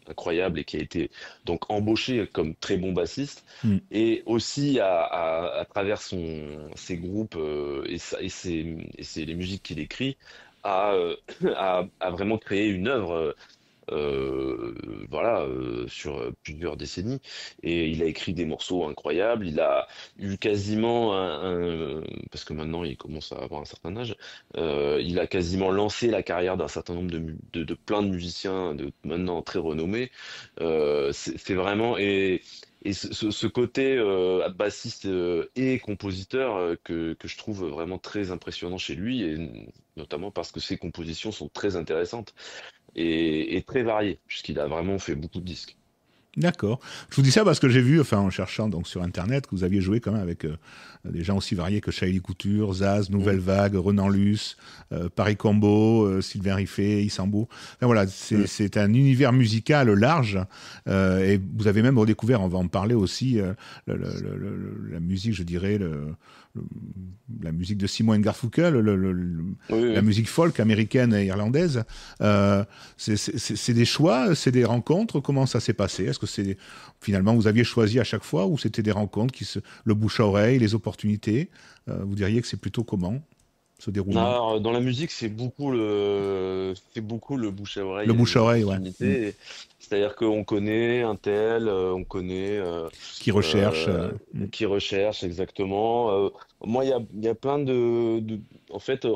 incroyables et qui a été donc embauché comme très bon bassiste Hmm. et aussi à travers ses groupes les musiques qu'il écrit a vraiment créé une œuvre euh, voilà, sur plusieurs décennies. Et il a écrit des morceaux incroyables. Il a eu quasiment parce que maintenant il commence à avoir un certain âge, il a quasiment lancé la carrière d'un certain nombre de plein de musiciens maintenant très renommés. C'est vraiment et ce côté bassiste et compositeur que je trouve vraiment très impressionnant chez lui, et notamment parce que ses compositions sont très intéressantes et très varié, puisqu'il a vraiment fait beaucoup de disques. D'accord. Je vous dis ça parce que j'ai vu, enfin, en cherchant donc sur Internet, que vous aviez joué quand même avec des gens aussi variés que Shaili Couture, Zaz, Mm, Nouvelle Vague, Renan Luce, Paris Combo, Sylvain Riffet, Isambo. Enfin, voilà, mm. c'est un univers musical large. Et vous avez même redécouvert, on va en parler aussi, la musique, je dirais, le- la musique de Simon Garfunkel, Oui, la oui. musique folk américaine et irlandaise. C'est des choix, c'est des rencontres. Comment ça s'est passé? Est-ce que que finalement vous aviez choisi à chaque fois ou c'était des rencontres le bouche à oreille, les opportunités? Vous diriez que c'est plutôt comment ce déroulement? Alors, dans la musique, c'est beaucoup le bouche à Le oreille et bouche les à oreille, ouais. opportunités. C'est-à-dire qu'on connaît un tel, on connaît Qui recherche. euh, qui recherche exactement. Moi, il y a plein en fait,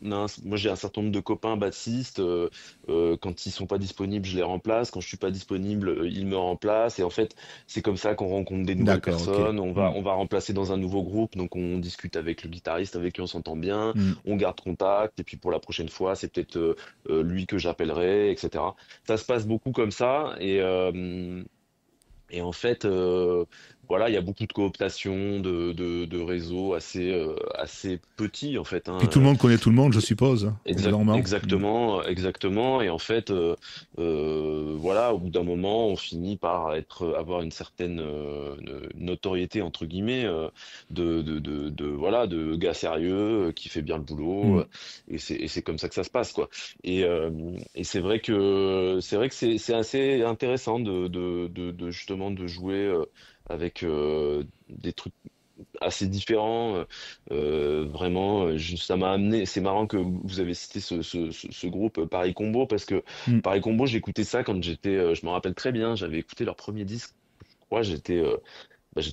moi j'ai un certain nombre de copains bassistes. Quand ils sont pas disponibles, je les remplace. Quand je suis pas disponible, ils me remplacent. Et en fait, c'est comme ça qu'on rencontre des nouvelles D'accord, ok. personnes. Hmm. On va remplacer dans un nouveau groupe. Donc on discute avec le guitariste avec qui on s'entend bien. Hmm. On garde contact. Et puis pour la prochaine fois, c'est peut-être lui que j'appellerai, etc. Ça se passe beaucoup comme ça. Et en fait, voilà, il y a beaucoup de cooptation, de réseaux assez petits, en fait, Puis hein. tout le monde connaît tout le monde, je suppose, évidemment. Hmm. Exactement, exactement. Et en fait, voilà, au bout d'un moment, on finit par avoir une certaine notoriété entre guillemets voilà, de gars sérieux qui fait bien le boulot. Hmm. Et c'est comme ça que ça se passe, quoi. Et c'est vrai que c'est assez intéressant justement de jouer avec des trucs assez différent. Vraiment, ça m'a amené. C'est marrant que vous avez cité ce groupe Paris Combo parce que Hmm. Paris Combo, j'écoutais ça quand je me rappelle très bien, j'avais écouté leur premier disque. Je crois, j'étais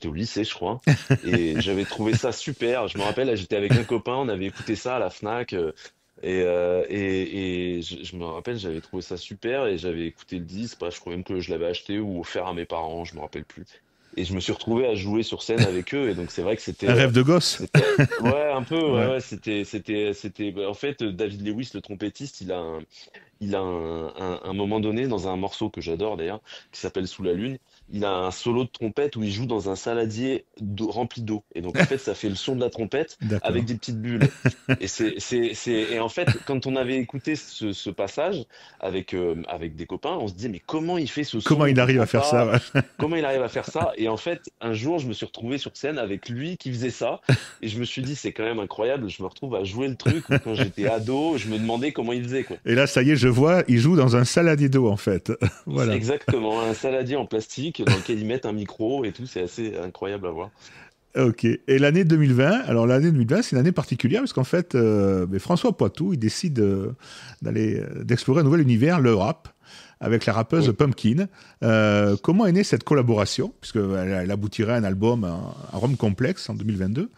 au lycée, je crois, et j'avais trouvé ça super. Je me rappelle, j'étais avec un copain, on avait écouté ça à la Fnac. Je me rappelle, j'avais trouvé ça super et j'avais écouté le disque. Bref, je crois même que je l'avais acheté ou offert à mes parents, je me rappelle plus. Et je me suis retrouvé à jouer sur scène avec eux. Et donc, c'est vrai que Un rêve de gosse. ouais, un peu, ouais, Ouais. ouais, en fait, David Lewis, le trompettiste, il a un moment donné, dans un morceau que j'adore d'ailleurs, qui s'appelle Sous la Lune, il a un solo de trompette où il joue dans un saladier rempli d'eau. Et donc, en fait, ça fait le son de la trompette avec D'accord. des petites bulles. Et en fait, quand on avait écouté ce passage avec des copains, on se disait, mais comment il fait ce son? Comment On il arrive à comprend faire ça? pas. Ouais. Comment il arrive à faire ça? Et en fait, un jour, je me suis retrouvé sur scène avec lui qui faisait ça. Et je me suis dit, c'est quand même incroyable. Je me retrouve à jouer le truc où quand j'étais ado, je me demandais comment il faisait, quoi. Et là, ça y est, je vois, il joue dans un saladier d'eau, en fait. C'est Voilà. exactement un saladier en plastique dans lequel ils mettent un micro et tout. C'est assez incroyable à voir. Ok. Et l'année 2020, alors l'année 2020, c'est une année particulière parce qu'en fait, mais François Poitou, il décide d'explorer un nouvel univers, le rap, avec la rappeuse Oui. Pumpkin. Comment est née cette collaboration? Puisqu'elle aboutirait à un album, un Rome Complexe en 2022.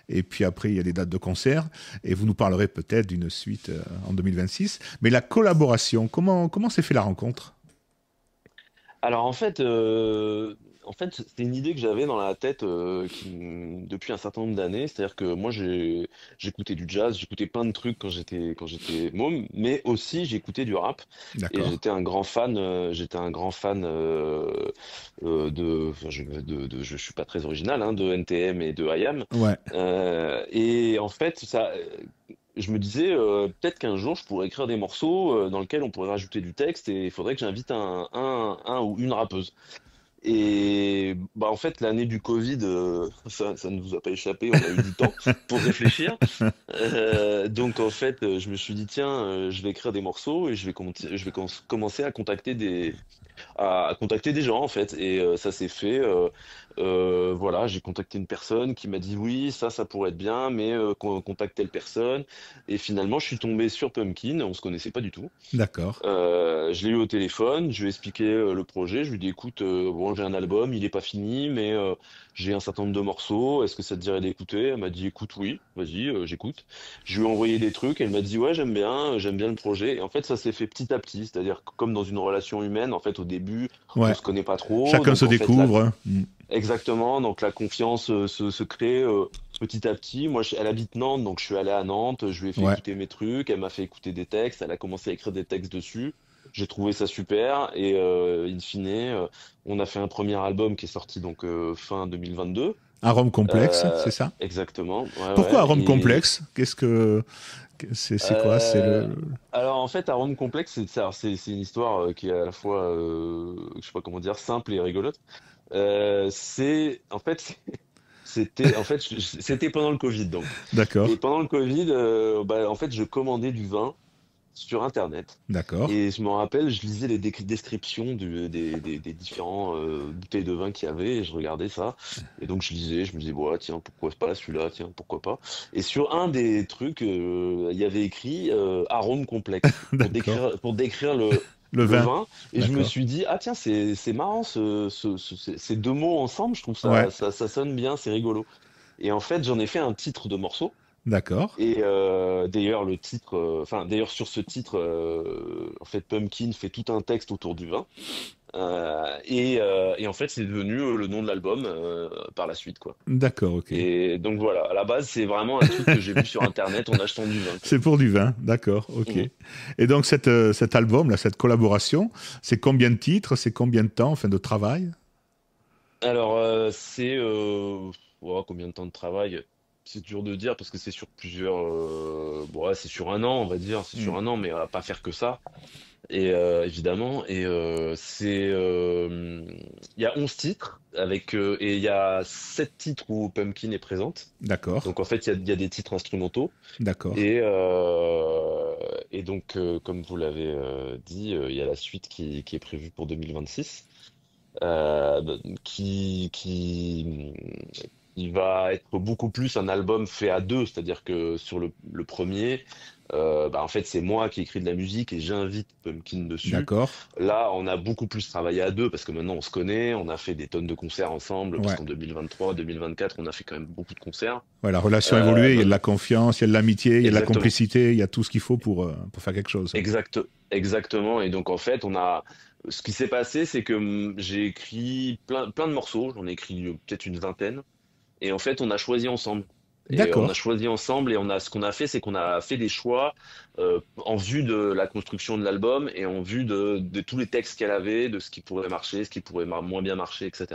Et puis après, il y a des dates de concert. Et vous nous parlerez peut-être d'une suite en 2026. Mais la collaboration, comment s'est fait la rencontre? Alors en fait, c'était une idée que j'avais dans la tête depuis un certain nombre d'années. C'est-à-dire que moi, j'écoutais du jazz, j'écoutais plein de trucs quand j'étais môme, mais aussi j'écoutais du rap. Et D'accord. j'étais un grand fan enfin, je suis pas très original, hein, de NTM et de IAM. Ouais. Et en fait, je me disais, peut-être qu'un jour, je pourrais écrire des morceaux dans lesquels on pourrait rajouter du texte et il faudrait que j'invite un ou une rappeuse. Et bah en fait, l'année du Covid, ça ne vous a pas échappé, on a eu du temps pour réfléchir. Donc en fait, je me suis dit, tiens, je vais écrire des morceaux et je vais commencer à contacter des gens en fait. Et ça s'est fait. Voilà, j'ai contacté une personne qui m'a dit oui, ça pourrait être bien, mais contacte telle personne. Et finalement, je suis tombé sur Pumpkin, on se connaissait pas du tout. D'accord. Je l'ai eu au téléphone, je lui ai expliqué le projet, je lui ai dit écoute, bon j'ai un album, il est pas fini, mais j'ai un certain nombre de morceaux, est-ce que ça te dirait d'écouter? Elle m'a dit écoute oui, vas-y, j'écoute. Je lui ai envoyé des trucs, elle m'a dit ouais j'aime bien le projet. Et en fait ça s'est fait petit à petit, c'est-à-dire que comme dans une relation humaine, en fait au début on Ouais. se connaît pas trop, Chacun se donc en fait là découvre. Mm. exactement, donc la confiance se crée petit à petit. Moi, elle habite Nantes, donc je suis allé à Nantes, je lui ai fait Ouais. écouter mes trucs, elle m'a fait écouter des textes, elle a commencé à écrire des textes dessus. J'ai trouvé ça super et in fine, on a fait un premier album qui est sorti donc fin 2022. Un Rome complexe, Euh, c'est ça? Exactement, ouais, Pourquoi un ouais. Rome complexe? C'est quoi? C'est Euh, alors en fait, Arôme Complexe, c'est une histoire qui est à la fois, je sais pas comment dire, simple et rigolote. C'est en fait c'était pendant le Covid donc. D'accord. Et pendant le Covid, bah, en fait, je commandais du vin sur Internet. D'accord. Et je me rappelle, je lisais les descriptions des différents bouteilles de vin qu'il y avait, et je regardais ça. Et donc je lisais, je me disais, ouais, tiens, pourquoi pas celui-là, tiens, pourquoi pas. Et sur un des trucs, il y avait écrit arôme complexe D'accord. pour décrire Le le vin. vin. Et je me D'accord. suis dit, ah tiens, c'est marrant ces deux mots ensemble, je trouve Ouais. ça sonne bien, c'est rigolo. Et en fait, j'en ai fait un titre de morceau. D'accord. Et d'ailleurs, le titre, enfin, d'ailleurs, sur ce titre, en fait, Pumpkin fait tout un texte autour du vin. Et en fait, c'est devenu le nom de l'album par la suite, quoi. D'accord, ok. Et donc voilà, à la base, c'est vraiment un truc que j'ai vu sur Internet en achetant du vin, quoi. C'est pour du vin, d'accord, ok. Mhm. Et donc cet album, là, cette collaboration, c'est combien de titres, c'est combien de temps, enfin, de travail? Alors, ouais, combien de temps de travail? C'est dur de dire parce que c'est sur plusieurs. Bon, ouais, c'est sur un an, on va dire. C'est Hmm. sur un an, mais on va pas faire que ça. Et évidemment, et il y a 11 titres et il y a 7 titres où Pumpkin est présente. D'accord, Donc en fait, il y a des titres instrumentaux d'accord, et donc comme vous l'avez dit, il y a la suite qui est prévue pour 2026, euh, qui va être beaucoup plus un album fait à deux, c'est-à-dire que sur le premier, bah, en fait, c'est moi qui écris de la musique et j'invite Pumpkin dessus. d'accord. Là, on a beaucoup plus travaillé à deux parce que maintenant on se connaît, on a fait des tonnes de concerts ensemble, parce Ouais. qu'en 2023, 2024, on a fait quand même beaucoup de concerts. Ouais, la relation a Euh, évolué, il y a bah, de la confiance, il y a de l'amitié, il y a de la exactement, complicité, il y a tout ce qu'il faut pour faire quelque chose. exactement. Et donc en fait, ce qui s'est passé, c'est que j'ai écrit plein de morceaux, j'en ai écrit peut-être une vingtaine. Et en fait, on a choisi ensemble. Et on a D'accord. choisi ensemble et ce qu'on a fait, c'est qu'on a fait des choix en vue de la construction de l'album et en vue de tous les textes qu'elle avait, de ce qui pourrait marcher, ce qui pourrait moins bien marcher, etc.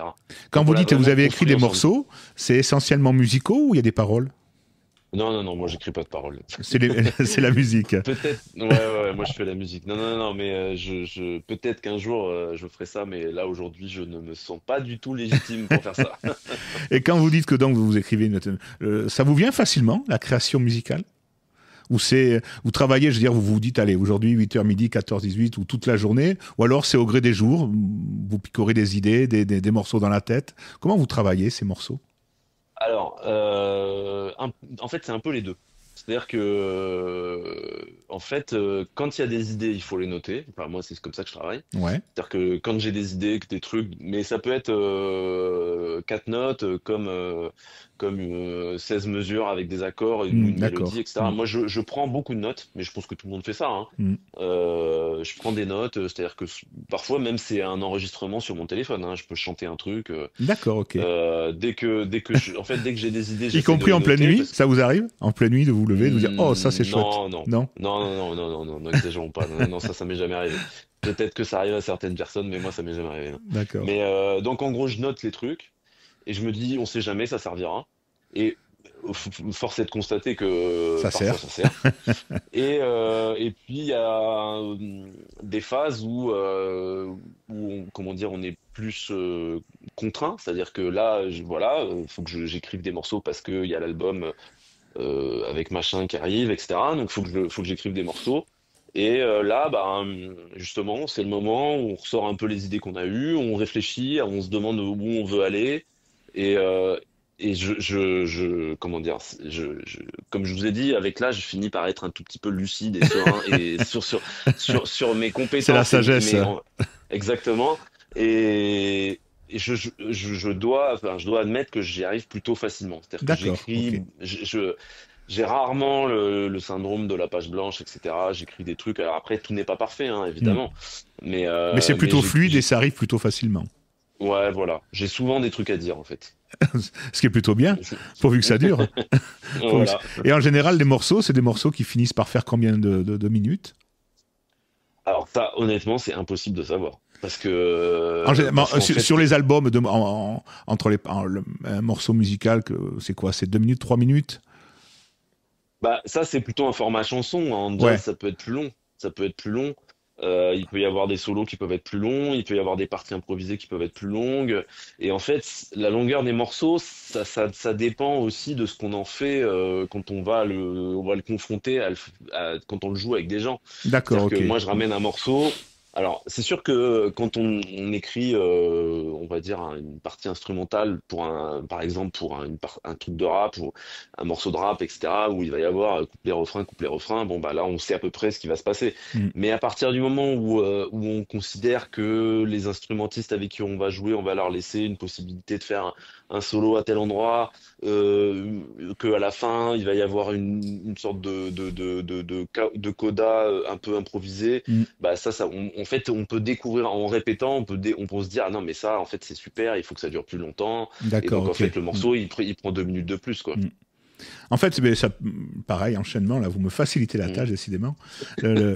Quand Donc vous on l'a dites que vous vraiment avez écrit construit des ensemble. morceaux, c'est essentiellement musicaux ou il y a des paroles? Non, non, non, moi j'écris pas de paroles. C'est la musique. Peut-être, ouais, moi je fais la musique. Non, non, non, mais peut-être qu'un jour je ferai ça, mais là aujourd'hui je ne me sens pas du tout légitime pour faire ça. Et quand vous dites que donc vous écrivez, ça vous vient facilement, la création musicale? Ou vous travaillez, je veux dire, vous vous dites, allez, aujourd'hui 8h midi, 14-18, ou toute la journée, ou alors c'est au gré des jours, vous picorez des idées, des morceaux dans la tête. Comment vous travaillez ces morceaux? Alors, en fait, c'est un peu les deux. C'est-à-dire que, en fait, quand il y a des idées, il faut les noter. Enfin, moi, c'est comme ça que je travaille. Ouais. C'est-à-dire que quand j'ai des idées, des trucs, mais ça peut être quatre notes, comme 16 mesures avec des accords ou une mélodie, D'accord. etc. Moi, je prends beaucoup de notes, mais je pense que tout le monde fait ça, hein. Mm. Je prends des notes, c'est-à-dire que parfois même c'est un enregistrement sur mon téléphone, hein. Je peux chanter un truc. D'accord, ok. En fait, dès que j'ai des idées, Y j'essaie de compris les en pleine noter nuit, parce que ça vous arrive? En pleine nuit de vous lever, de vous dire, oh, ça c'est chouette. Non, non, Non? non, non, non, non, non, non, n'exagérons pas. Non, non, ça m'est jamais arrivé. Peut-être que ça arrive à certaines personnes, mais moi, ça m'est jamais arrivé, non. D'accord. Mais donc, en gros, je note les trucs et je me dis, on sait jamais, ça servira. Et force est de constater que Ça parfois sert. ça sert. Et puis, il y a des phases comment dire, on est plus contraint. C'est-à-dire que là, voilà, faut que j'écrive des morceaux parce qu'il y a l'album avec machin qui arrive, etc. Donc, faut que j'écrive des morceaux. Et là, bah, justement, c'est le moment où on ressort un peu les idées qu'on a eues, on réfléchit, on se demande où on veut aller. Et, comment dire, comme je vous ai dit, avec l'âge, je finis par être un tout petit peu lucide et serein et sur mes C'est la compétences sagesse. exactement. Et enfin, je dois admettre que j'y arrive plutôt facilement. C'est-à-dire que D'accord, ok. j'ai rarement le syndrome de la page blanche, etc. J'écris des trucs. Alors après, tout n'est pas parfait, hein, Mm. évidemment. Mais, Mais c'est mais plutôt fluide et ça arrive plutôt facilement. ouais, voilà. J'ai souvent des trucs à dire, en fait. Ce qui est plutôt bien, pourvu que ça dure. Pourvu que ça- Voilà. Et en général, les morceaux, c'est des morceaux qui finissent par faire combien de minutes? Alors ça, honnêtement, c'est impossible de savoir. Général, Parce qu'en fait, sur les albums, entre un morceau musical, c'est quoi? C'est 2 minutes, 3 minutes? bah, ça, c'est plutôt un format chanson, hein. En Ouais, jazz, ça peut être plus long. Ça peut être plus long. Il peut y avoir des solos qui peuvent être plus longs, il peut y avoir des parties improvisées qui peuvent être plus longues. Et en fait, la longueur des morceaux, ça dépend aussi de ce qu'on en fait quand on va le confronter quand on le joue avec des gens. D'accord, C'est-à-dire que ok. moi, je ramène un morceau. Alors, c'est sûr que quand on écrit, on va dire, une partie instrumentale par exemple, pour un truc de rap ou un morceau de rap, etc., où il va y avoir couplet, refrain, bon, bah là, on sait à peu près ce qui va se passer. Hmm. Mais à partir du moment où on considère que les instrumentistes avec qui on va jouer, on va leur laisser une possibilité de faire un solo à tel endroit, que à la fin, il va y avoir une sorte de coda un peu improvisé, Hmm. bah en fait, on peut découvrir en répétant, on peut se dire, ah non, mais ça, en fait, c'est super, il faut que ça dure plus longtemps. Et D'accord, donc, en ok. fait, le Hmm. morceau, il prend 2 minutes de plus, quoi. Hmm. En fait, ben, ça, pareil, enchaînement, là, vous me facilitez la Mm. tâche, décidément. Le-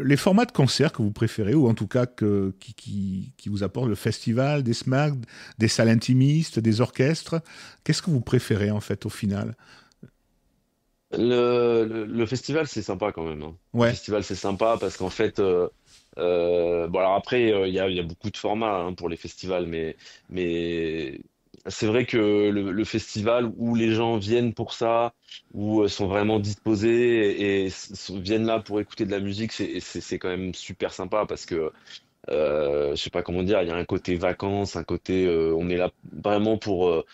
les formats de concert que vous préférez, ou en tout cas qui vous apportent le festival, des SMAC, des salles intimistes, des orchestres, qu'est-ce que vous préférez, en fait, au final? Le festival, c'est sympa quand même, hein. Le Ouais, festival, c'est sympa parce qu'en fait, bon, alors après, il y a beaucoup de formats hein, pour les festivals, mais c'est vrai que le festival où les gens viennent pour ça, où sont vraiment disposés viennent là pour écouter de la musique, c'est quand même super sympa parce que je sais pas comment dire, il y a un côté vacances, un côté on est là vraiment pour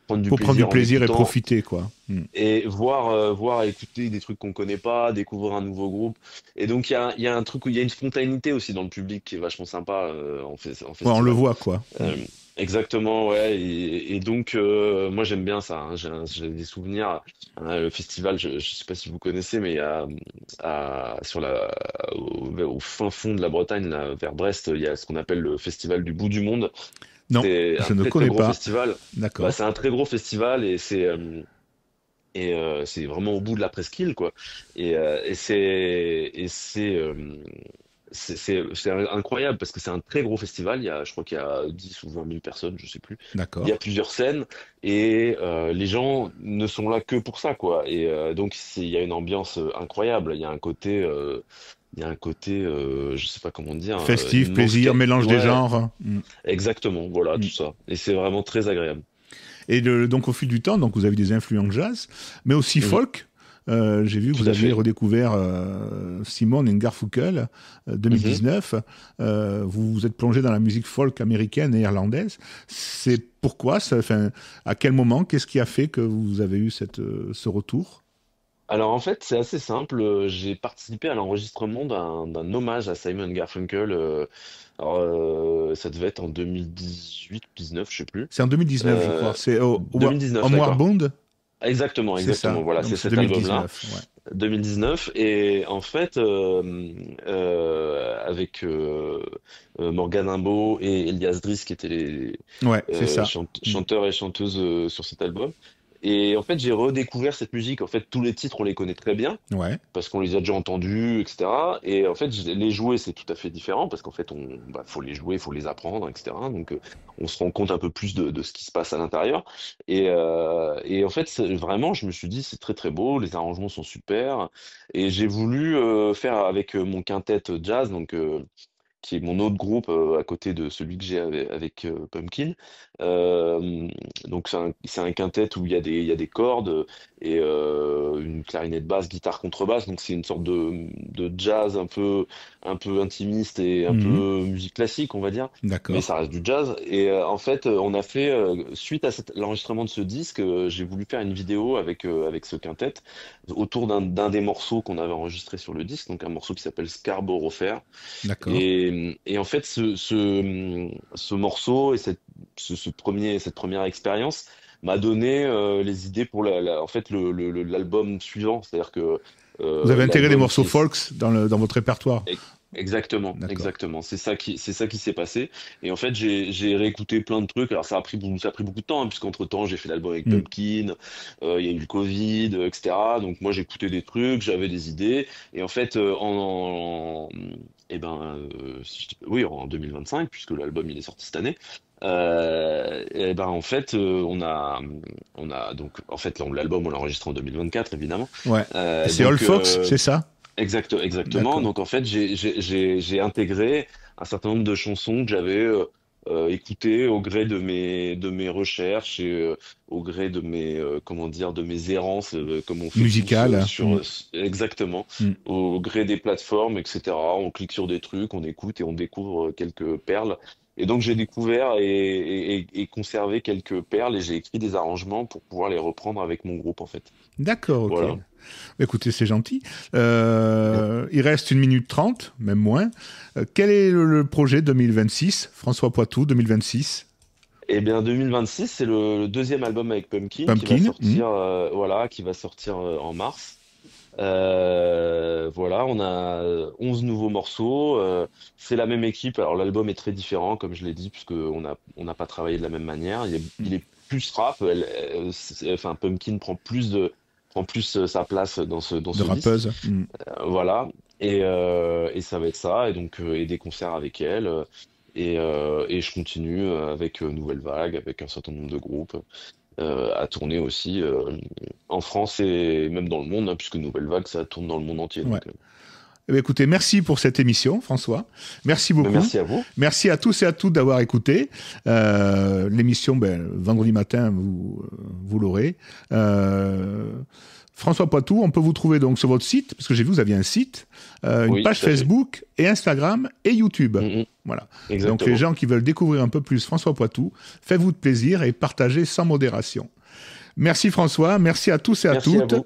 prendre du pour prendre du plaisir en plaisir et écoutant profiter, quoi. Hmm. et voir écouter des trucs qu'on connaît pas, découvrir un nouveau groupe. Et donc il y a un truc où il y a une spontanéité aussi dans le public qui est vachement sympa en Ouais, on le festival. voit, quoi. Hmm. Euh, Exactement, ouais. Et donc moi j'aime bien ça, hein. J'ai des souvenirs. Hein, le festival, je sais pas si vous connaissez, mais il y a au fin fond de la Bretagne, là, vers Brest, il y a ce qu'on appelle le festival du bout du monde. Non, C'est un je ne très très connais gros pas. festival. Bah, D'accord. c'est un très gros festival et c'est vraiment au bout de la presqu'île, quoi. C'est incroyable parce que c'est un très gros festival. Je crois qu'il y a 10 ou 20 000 personnes, je sais plus. Il y a D'accord. plusieurs scènes et les gens ne sont là que pour ça, quoi. Et donc il y a une ambiance incroyable. Il y a un côté, je sais pas comment dire, Festif, immense. plaisir, mélange des Ouais, genres. Hmm. exactement. Voilà, Hmm. tout ça. Et c'est vraiment très agréable. Et donc au fil du temps, donc vous avez des influences jazz, mais aussi Mhm, folk. J'ai vu que tout vous à aviez fait. redécouvert Simon and Garfunkel Mhm. 2019. Vous vous êtes plongé dans la musique folk américaine et irlandaise. C'est pourquoi ça, enfin, à quel moment, qu'est-ce qui a fait que vous avez eu ce retour? Alors en fait, c'est assez simple. J'ai participé à l'enregistrement d'un hommage à Simon Garfunkel. Ça devait être en 2018-19, je sais plus. C'est en 2019, je crois. C'est Deux mille dix-neuf, Homeward d'accord. Bound, Exactement, c'est exactement. ça. Voilà, Donc c'est c'est cet album-là, 2019. Ouais. 2019. Et en fait, avec Morgan Imbo et Elias Dris, qui étaient les Ouais, c'est ça. Mm. chanteurs et chanteuses sur cet album. Et en fait, j'ai redécouvert cette musique. En fait, tous les titres, on les connaît très bien Ouais, parce qu'on les a déjà entendus, etc. Et en fait, les jouer, c'est tout à fait différent parce qu'en fait, faut les jouer, faut les apprendre, etc. Donc, on se rend compte un peu plus de ce qui se passe à l'intérieur. Et en fait, vraiment, je me suis dit, c'est très très beau, les arrangements sont super. Et j'ai voulu faire avec mon quintet jazz, donc qui est mon autre groupe à côté de celui que j'ai avec Pumpkin. Euh, donc c'est un quintet où il y a des cordes et une clarinette basse, guitare contrebasse. Donc c'est une sorte de jazz un peu intimiste et un peu Mhm. musique classique, on va dire. Mais D'accord. ça reste du jazz. Et en fait, on a fait, suite à l'enregistrement de ce disque, j'ai voulu faire une vidéo avec ce quintet autour d'un des morceaux qu'on avait enregistré sur le disque, donc un morceau qui s'appelle Scarborough Fair. D'accord. Et en fait, ce morceau et cette première expérience m'a donné les idées pour en fait, l'album suivant. C'est-à-dire que Vous avez intégré des l'album morceaux qui est... folks dans votre répertoire. Exactement, D'accord. exactement. C'est ça qui s'est passé. Et en fait, j'ai réécouté plein de trucs. Alors, ça a pris beaucoup de temps, hein, puisqu'entre-temps, j'ai fait l'album avec Mm. Pumpkin, il y a eu le Covid, etc. Donc, moi, j'écoutais des trucs, j'avais des idées. Et en fait, eh ben, oui, en 2025, puisque l'album, il est sorti cette année. Et ben, en fait, on a donc, en fait, l'album, on l'a enregistré en 2024, évidemment. Ouais. Et c'est All Donc, Fox, c'est ça? Exactement. D'accord. Donc en fait, j'ai intégré un certain nombre de chansons que j'avais écoutées au gré de mes recherches et au gré de mes comment dire de mes errances, comme on fait tous Musical. sur exactement Mm. au gré des plateformes, etc. On clique sur des trucs, on écoute et on découvre quelques perles. Et donc j'ai découvert et conservé quelques perles et j'ai écrit des arrangements pour pouvoir les reprendre avec mon groupe en fait. D'accord, ok. Voilà. Écoutez, c'est gentil. Il reste 1 minute 30, même moins. Quel est le projet 2026, François Poitou 2026? Eh bien, 2026, c'est le deuxième album avec Pumpkin qui va Pumpkin. sortir, voilà, qui va sortir en mars. Voilà, on a 11 nouveaux morceaux. C'est la même équipe. Alors, l'album est très différent, comme je l'ai dit, puisque on n'a pas travaillé de la même manière. Il est plus rap. Enfin, Pumpkin prend plus sa place dans De ce disque. rappeuse. Mm. Voilà. Et ça va être ça. Et donc, et des concerts avec elle. Et je continue avec Nouvelle Vague, avec un certain nombre de groupes, à tourner aussi en France et même dans le monde, hein, puisque Nouvelle Vague, ça tourne dans le monde entier. Ouais. Donc, Eh bien, écoutez, merci pour cette émission, François. Merci ben, beaucoup. merci à vous. Merci à tous et à toutes d'avoir écouté. L'émission, vendredi matin, vous l'aurez. François Poitou, on peut vous trouver donc sur votre site, parce que j'ai vu que vous aviez un site, une Oui, page tout à fait. Facebook et Instagram et YouTube. Mm, mm, Voilà. Donc les exactement. gens qui veulent découvrir un peu plus François Poitou, faites-vous de plaisir et partagez sans modération. Merci François, merci à tous et à Merci à toutes. vous.